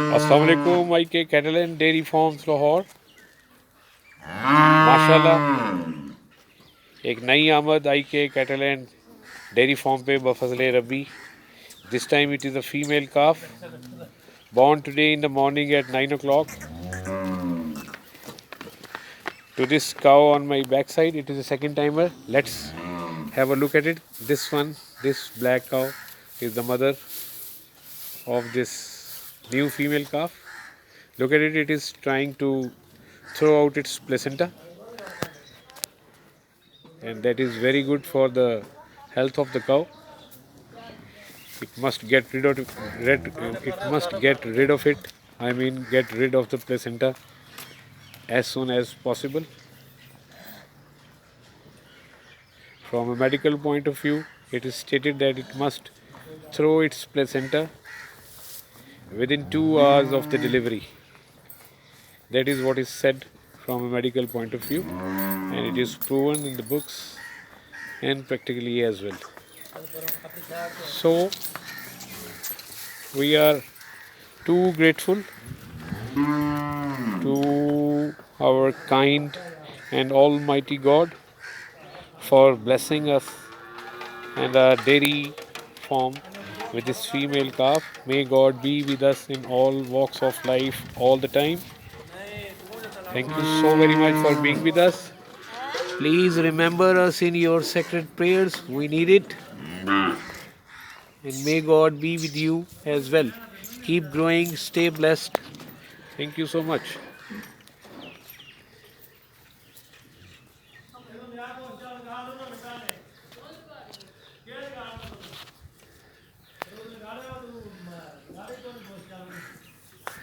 अस्सलाम वालेकुम IK Cattle and Dairy Farms Lahore। माशाल्लाह एक नई आमद IK Cattle and Dairy Farm पे बफजले रबी। This time it is a female calf born today in the morning at 9 o'clock. To this cow on my backside, it is a second timer. Let's have a look at it. This one, this black cow is the mother of this new female calf. Look at it, it is trying to throw out its placenta, and that is very good for the health of the cow. It must get rid of it. I mean, get rid of the placenta as soon as possible. From a medical point of view, it is stated that it must throw its placenta within 2 hours of the delivery. That is what is said from a medical point of view, and it is proven in the books and practically as well. So we are too grateful to our kind and almighty God for blessing us and our dairy farm with this female calf. May God be with us in all walks of life all the time. Thank you so very much for being with us. Please remember us in your sacred prayers. We need it. And may God be with you as well. Keep growing. Stay blessed. Thank you so much.